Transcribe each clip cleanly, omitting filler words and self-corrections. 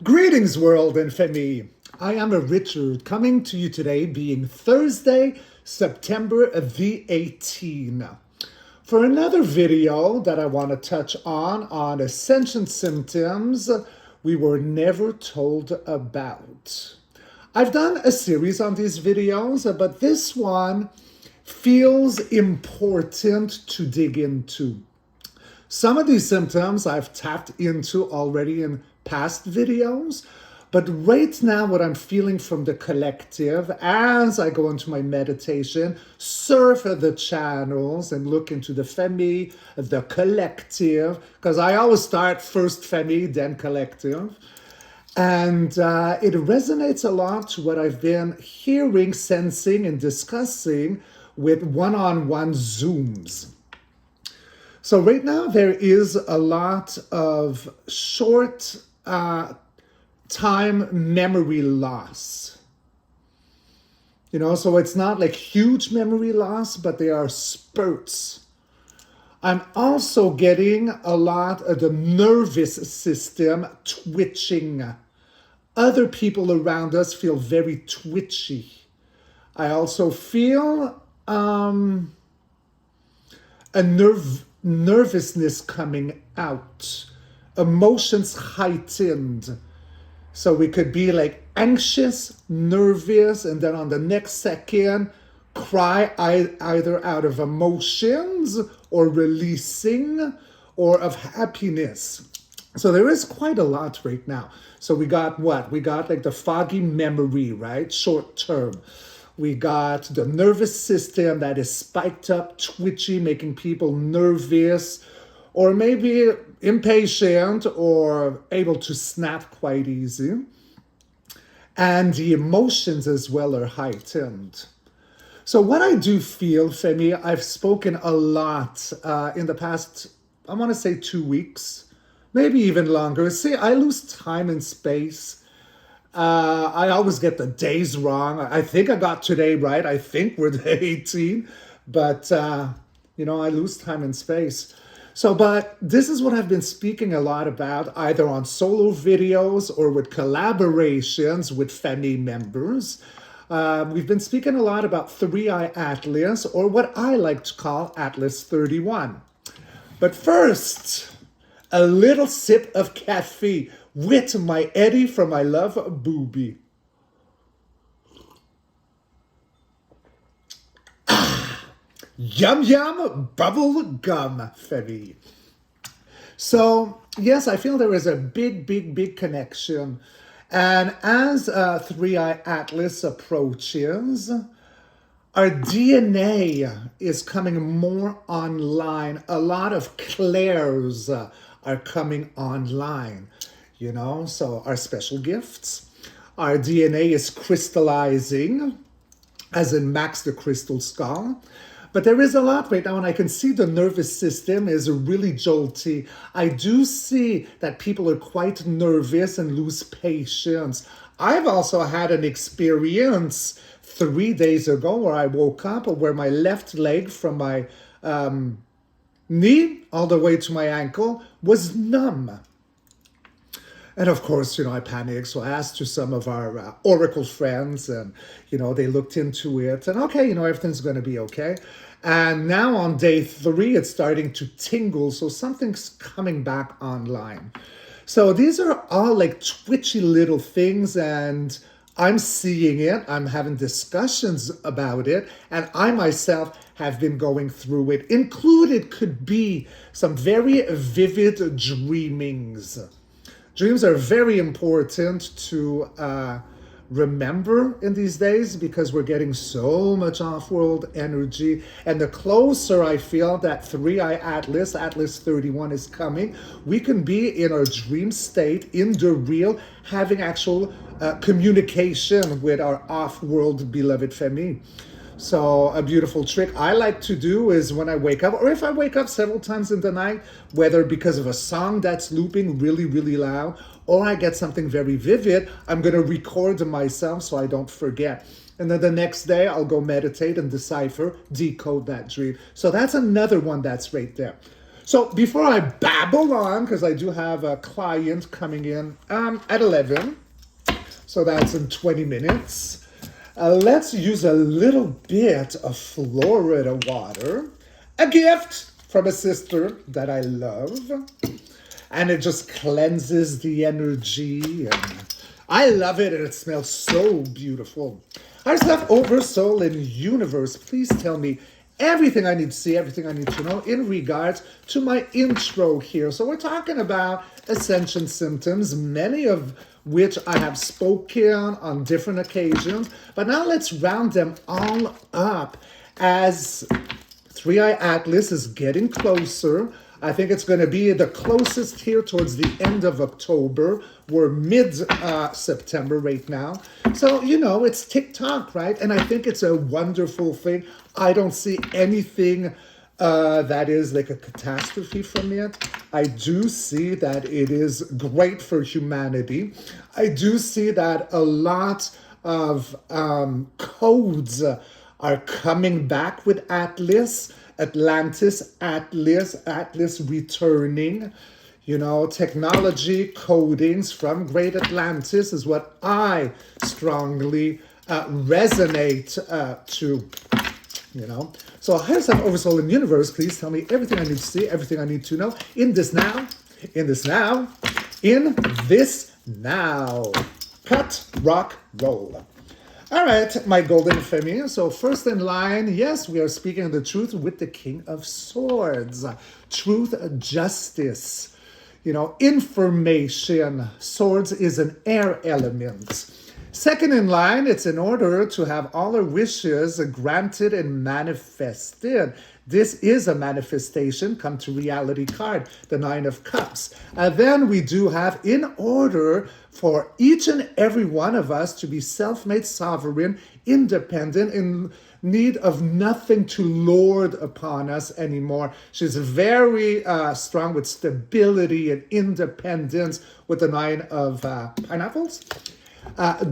Greetings, world and family. I am Richard, coming to you today being Thursday, September the 18th. For another video that I want to touch on Ascension symptoms we were never told about. I've done a series on these videos, but this one feels important to dig into. Some of these symptoms I've tapped into already in past videos, but right now what I'm feeling from the collective as I go into my meditation, surf the channels and look into the family, the collective, because I always start first family, then collective. And it resonates a lot to what I've been hearing, sensing, and discussing with one-on-one Zooms. So right now there is a lot of short time memory loss. So it's not like huge memory loss, but there are spurts. I'm also getting a lot of the nervous system twitching. Other people around us feel very twitchy. I also feel a nervousness coming out, emotions heightened. So we could be like anxious, nervous, and then on the next second, cry either out of emotions or releasing or of happiness. So there is quite a lot right now. So we got what? We got like the foggy memory, right? Short term. We got the nervous system that is spiked up, twitchy, making people nervous, or maybe impatient or able to snap quite easy. And the emotions as well are heightened. So what I do feel, Femi, I've spoken a lot in the past, I want to say 2 weeks, maybe even longer. See, I lose time and space. I always get the days wrong. I think I got today right. I think we're the 18, but I lose time and space. So, but this is what I've been speaking a lot about, either on solo videos or with collaborations with family members. We've been speaking a lot about 3i Atlas, or what I like to call Atlas 31. But first, a little sip of caffeine with my Eddie from I Love Booby. Yum yum bubble gum, Femi. So yes, I feel there is a big connection. And as 3i Atlas approaches, our DNA is coming more online. A lot of clairs are coming online. So our special gifts, our DNA is crystallizing, as in Max the Crystal Skull. But there is a lot right now, and I can see the nervous system is really jolty. I do see that people are quite nervous and lose patience. I've also had an experience 3 days ago where I woke up where my left leg from my knee all the way to my ankle was numb. And of course, I panicked. So I asked to some of our Oracle friends and, they looked into it and okay, everything's going to be okay. And now on day 3, it's starting to tingle. So something's coming back online. So these are all like twitchy little things and I'm seeing it. I'm having discussions about it. And I myself have been going through it. Included could be some very vivid dreamings. Dreams are very important to remember in these days because we're getting so much off-world energy. And the closer I feel that 3i Atlas 31 is coming, we can be in our dream state, in the real, having actual communication with our off-world beloved family. So a beautiful trick I like to do is when I wake up, or if I wake up several times in the night, whether because of a song that's looping really loud, or I get something very vivid, I'm going to record myself so I don't forget. And then the next day I'll go meditate and decipher, decode that dream. So that's another one that's right there. So before I babble on, because I do have a client coming in at 11, so that's in 20 minutes. Let's use a little bit of Florida water, a gift from a sister that I love, and it just cleanses the energy, and I love it, and it smells so beautiful. Our stuff over soul and universe, please tell me everything I need to see, everything I need to know in regards to my intro here. So we're talking about ascension symptoms, many of which I have spoken on different occasions, but now let's round them all up as Three-Eye Atlas is getting closer. I think it's going to be the closest here towards the end of October. We're mid-September right now. So, you know, it's tick-tock, right? And I think it's a wonderful thing. I don't see anything that is like a catastrophe from it. I do see that it is great for humanity. I do see that a lot of codes are coming back with Atlas, Atlas returning. You know, technology codings from Great Atlantis is what I strongly resonate to, you know. So here's some Oversoul and Universe. Please tell me everything I need to see, everything I need to know in this now, in this now, in this now. Cut, rock, roll. All right, my golden family. So first in line, yes, we are speaking the truth with the King of Swords. Truth, justice, you know, information. Swords is an air element. Second in line, it's in order to have all our wishes granted and manifested. This is a manifestation, come to reality card, the Nine of Cups. Then we do have, in order for each and every one of us to be self-made, sovereign, independent, in need of nothing to lord upon us anymore. She's very strong with stability and independence with the Nine of Pineapples.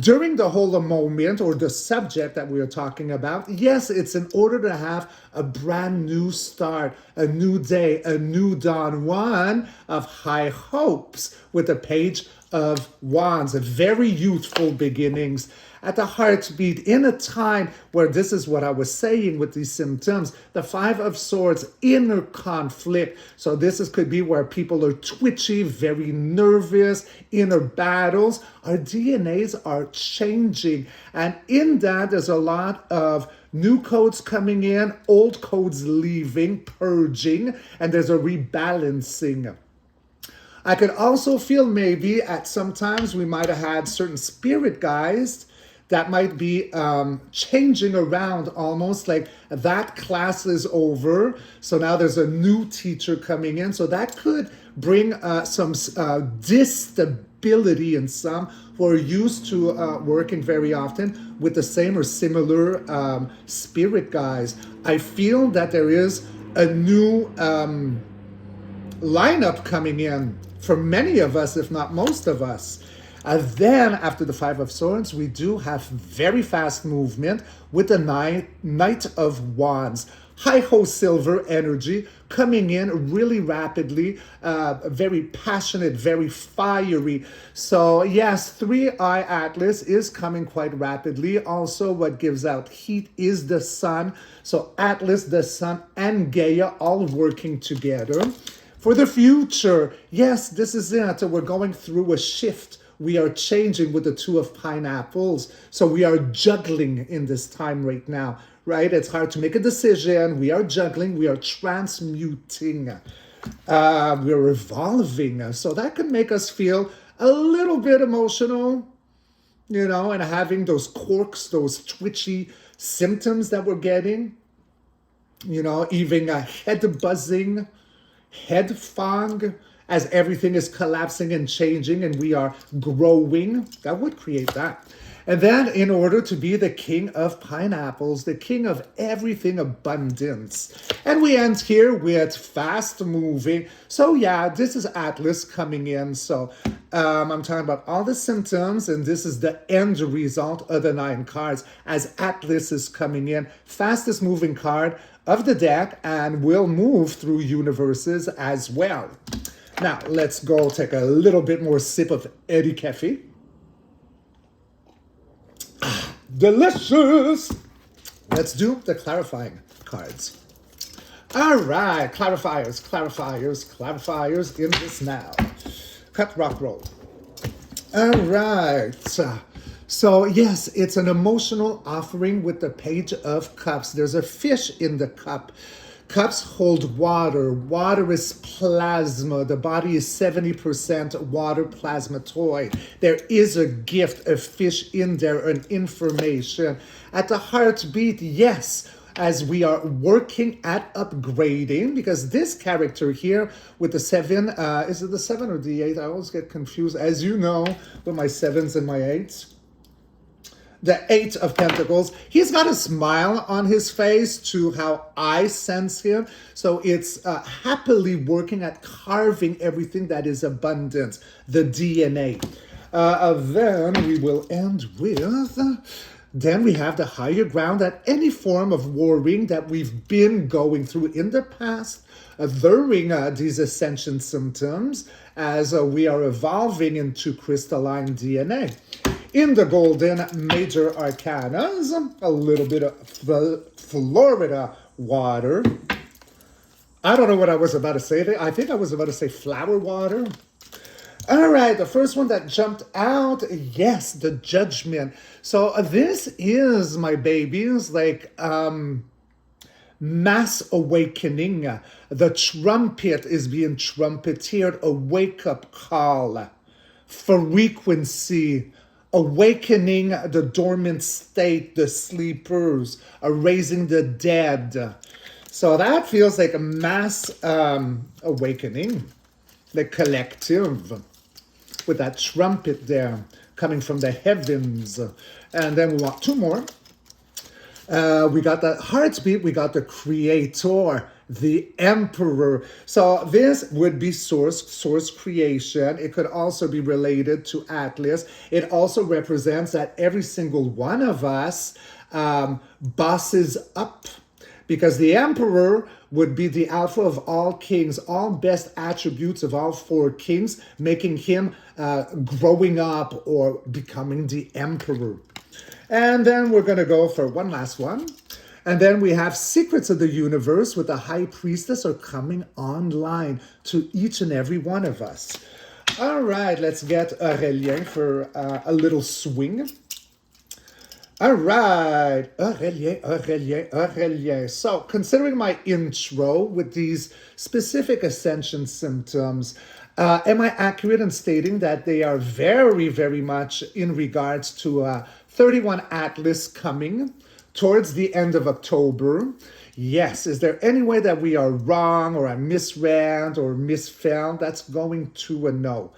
During the whole moment or the subject that we are talking about, yes, it's in order to have a brand new start, a new day, a new dawn, one of high hopes with the Page of Wands, a very youthful beginnings at the heartbeat in a time where this is what I was saying with these symptoms, the Five of Swords, inner conflict. So this could be where people are twitchy, very nervous, inner battles. Our DNAs are changing. And in that, there's a lot of new codes coming in, old codes leaving, purging, and there's a rebalancing. I could also feel maybe at sometimes we might have had certain spirit guides that might be changing around, almost like that class is over. So now there's a new teacher coming in. So that could bring some disstability in some who are used to working very often with the same or similar spirit guides. I feel that there is a new lineup coming in for many of us, if not most of us. Then, after the Five of Swords, we do have very fast movement with the Knight of Wands. High-ho silver energy coming in really rapidly, very passionate, very fiery. So yes, Three-Eye Atlas is coming quite rapidly. Also, what gives out heat is the sun. So Atlas, the sun, and Gaia all working together. For the future, yes, this is it. We're going through a shift. We are changing with the Two of Pineapples. So we are juggling in this time right now, right? It's hard to make a decision. We are juggling. We are transmuting. We're evolving. So that can make us feel a little bit emotional, you know, and having those quirks, those twitchy symptoms that we're getting, you know, even a head buzzing, head fog, as everything is collapsing and changing and we are growing. That would create that. And then in order to be the King of Pineapples, the King of everything abundance. And we end here with fast moving. So yeah, this is Atlas coming in. So I'm talking about all the symptoms, and this is the end result of the 9 cards as Atlas is coming in. Fastest moving card of the deck and will move through universes as well. Now, let's go take a little bit more sip of Eddie Cafe. Delicious! Let's do the clarifying cards. All right, clarifiers in this now. Cut, rock, roll. All right. So yes, it's an emotional offering with the Page of Cups. There's a fish in the cup. Cups hold water. Water is plasma. The body is 70% water plasmatoid. There is a gift, a fish in there, an information. At the heartbeat, yes, as we are working at upgrading, because this character here with the 7, is it the 7 or the 8? I always get confused, as you know, with my 7s and my 8s. The 8 of Pentacles, he's got a smile on his face to how I sense him. So it's happily working at carving everything that is abundant, the DNA. Then we will end with... Then we have the higher ground, that any form of warring that we've been going through in the past during these ascension symptoms as we are evolving into crystalline DNA. In the golden major arcanas, a little bit of Florida water. I don't know what I was about to say there. I think I was about to say flower water. All right, the first one that jumped out, yes, the Judgment. So this is, my babies, like mass awakening. The trumpet is being trumpeteered, a wake-up call, frequency, awakening the dormant state, the sleepers, raising the dead. So that feels like a mass awakening, the collective, with that trumpet there coming from the heavens. And then we want 2 more. We got the heartbeat, we got the creator, the emperor. So this would be source creation. It could also be related to Atlas. It also represents that every single one of us bosses up, because the emperor would be the alpha of all kings, all best attributes of all 4 kings, making him growing up or becoming the emperor. And then we're going to go for one last one. And then we have Secrets of the Universe with the High Priestess are coming online to each and every one of us. All right, let's get Aurélien for a little swing. All right, Aurélien. So, considering my intro with these specific ascension symptoms, am I accurate in stating that they are very, very much in regards to 31 Atlas coming towards the end of October? Yes. Is there any way that we are wrong or I misread or misfound? That's going to a no.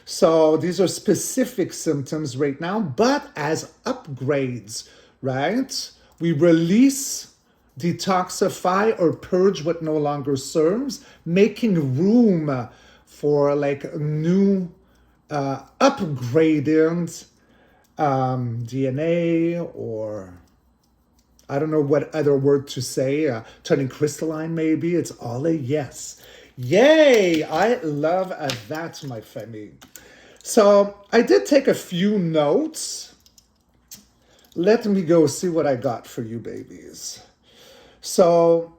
So these are specific symptoms right now, but as upgrades, right? We release, detoxify, or purge what no longer serves, making room for like new upgraded DNA, or I don't know what other word to say, turning crystalline maybe. It's all a yes. Yay! I love that, my family. So I did take a few notes. Let me go see what I got for you babies. So,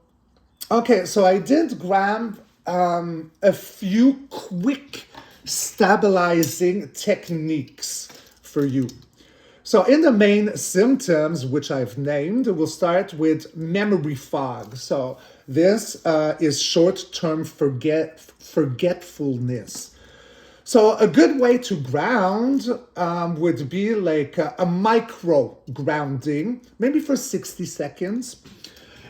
okay, so I did grab a few quick stabilizing techniques for you. So in the main symptoms, which I've named, we'll start with memory fog. So this is short-term forgetfulness. So a good way to ground would be like a micro grounding, maybe for 60 seconds.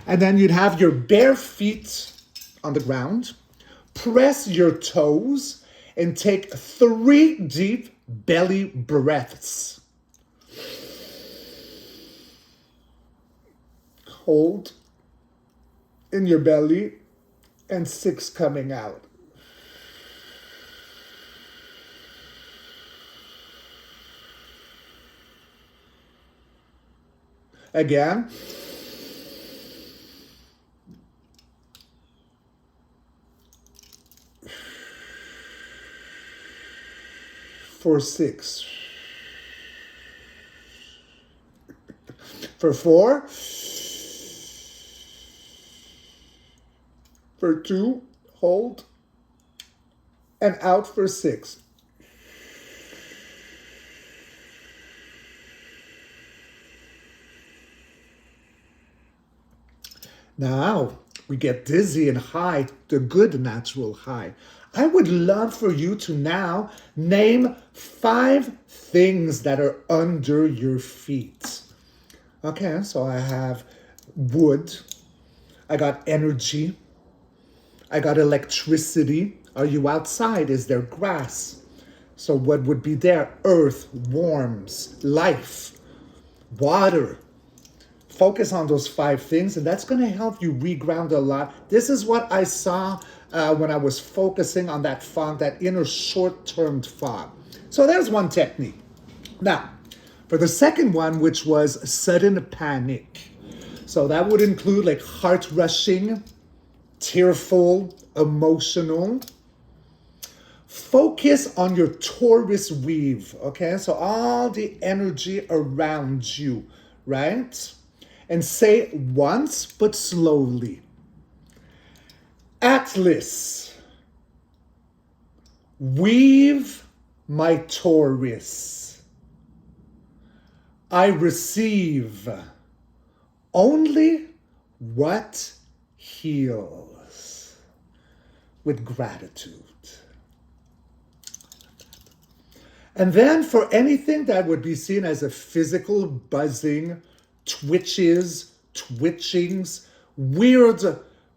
And then you'd have your bare feet on the ground, press your toes, and take 3 deep belly breaths. Hold in your belly and 6 coming out. Again. For 6. For 4. For 2. Hold. And out for 6. Now, we get dizzy and high, the good natural high. I would love for you to now name 5 things that are under your feet. Okay, so I have wood. I got energy. I got electricity. Are you outside? Is there grass? So what would be there? Earth, warmth, life, water. Focus on those 5 things, and that's going to help you reground a lot. This is what I saw when I was focusing on that fog, that inner short-term fog. So there's one technique. Now, for the second one, which was sudden panic. So that would include like heart rushing, tearful, emotional. Focus on your Torus weave, okay? So all the energy around you, right? And say once, but slowly. Atlas, weave my Torus. I receive only what heals with gratitude. And then for anything that would be seen as a physical buzzing, twitches, twitchings, weird,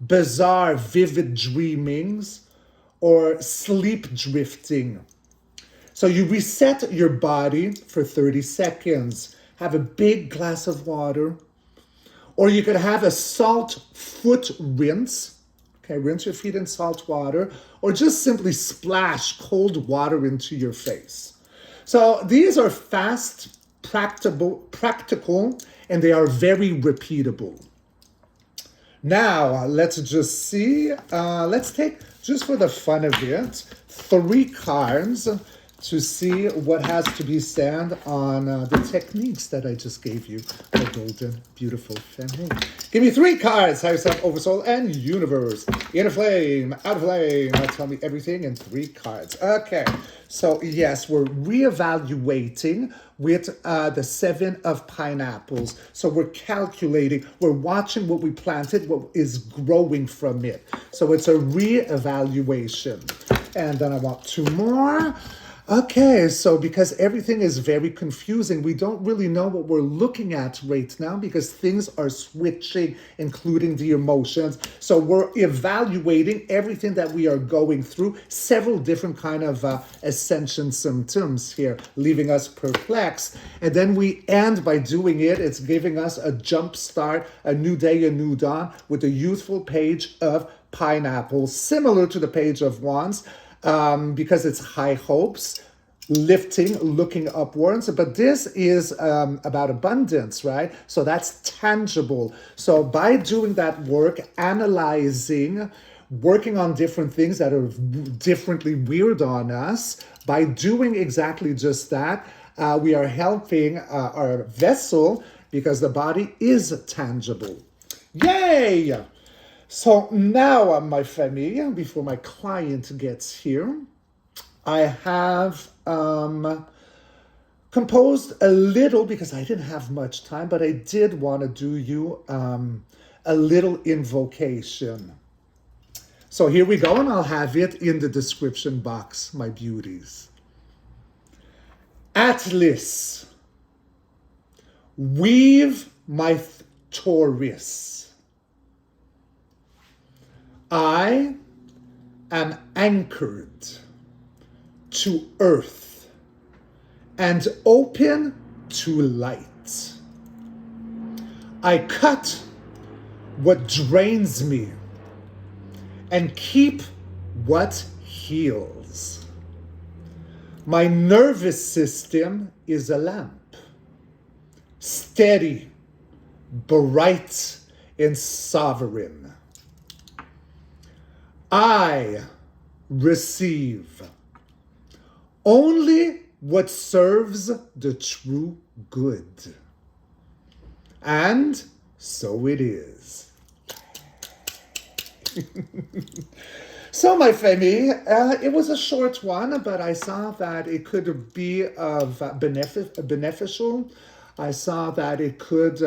bizarre, vivid dreamings, or sleep drifting. So you reset your body for 30 seconds. Have a big glass of water. Or you could have a salt foot rinse. Okay, rinse your feet in salt water. Or just simply splash cold water into your face. So these are fast, practical, and they are very repeatable. Now, let's just see. Let's take, just for the fun of it, 3 cards to see what has to be said on the techniques that I just gave you. The golden, beautiful feminine. Give me 3 cards. Higher self, oversoul, and universe. Inner flame, outer flame. Now tell me everything in 3 cards. Okay. So yes, we're reevaluating with the 7 of pineapples. So we're calculating, we're watching what we planted, what is growing from it. So it's a reevaluation. And then I want 2 more. Okay, so because everything is very confusing, we don't really know what we're looking at right now because things are switching, including the emotions. So we're evaluating everything that we are going through, several different kind of ascension symptoms here, leaving us perplexed. And then we end by doing it. It's giving us a jump start, a new day, a new dawn with a youthful page of pineapples, similar to the page of wands. Because it's high hopes, lifting, looking upwards. But this is about abundance, right? So that's tangible. So by doing that work, analyzing, working on different things that are differently weird on us, by doing exactly just that, we are helping our vessel because the body is tangible. Yay! So now, my family, before my client gets here, I have composed a little, because I didn't have much time, but I did want to do you a little invocation. So here we go, and I'll have it in the description box, my beauties. Atlas, weave my Torus. I am anchored to earth and open to light. I cut what drains me and keep what heals. My nervous system is a lamp, steady, bright and sovereign. I receive only what serves the true good. And so it is. So, my family, it was a short one, but I saw that it could be beneficial. I saw that it could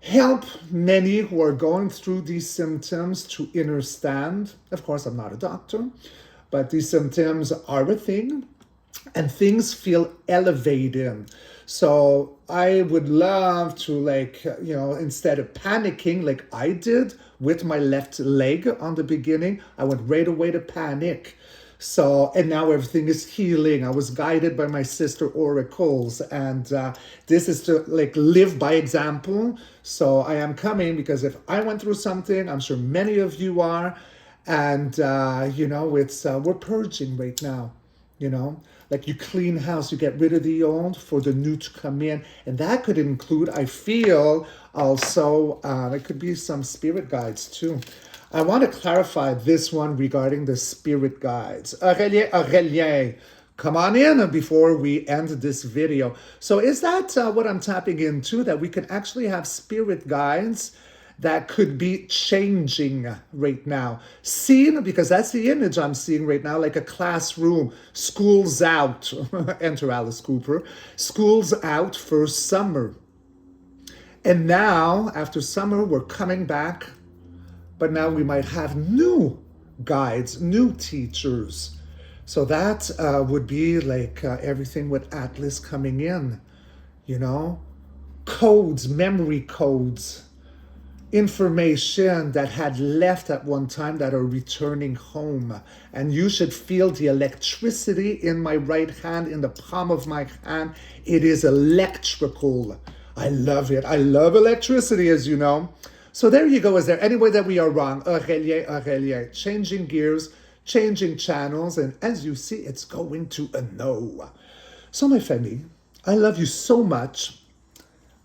help many who are going through these symptoms to understand. Of course, I'm not a doctor, but these symptoms are a thing, and things feel elevated. So I would love to, instead of panicking like I did with my left leg on the beginning, I went right away to panic. So, and now everything is healing. I was guided by my sister oracles, and this is to live by example. So I am coming because if I went through something, I'm sure many of you are, and it's we're purging right now. Like you clean house, you get rid of the old for the new to come in. And that could include, I feel, also, it could be some spirit guides too. I want to clarify this one regarding the spirit guides. Aurélien, come on in before we end this video. So is that what I'm tapping into, that we can actually have spirit guides that could be changing right now? Seen, because that's the image I'm seeing right now, like a classroom, school's out, enter Alice Cooper, school's out for summer. And now, after summer, we're coming back, but now we might have new guides, new teachers. So that would be like everything with Atlas coming in, codes, memory codes, information that had left at one time that are returning home. And you should feel the electricity in my right hand, in the palm of my hand. It is electrical. I love it. I love electricity, as you know. So there you go. Is there any way that we are wrong? Aurélien, changing gears, changing channels, and as you see, it's going to a no. So my family, I love you so much.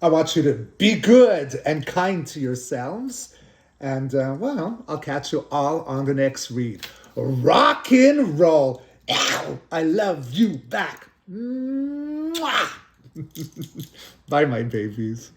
I want you to be good and kind to yourselves. And, I'll catch you all on the next read. Rock and roll. Ow, I love you back. Mwah. Bye, my babies.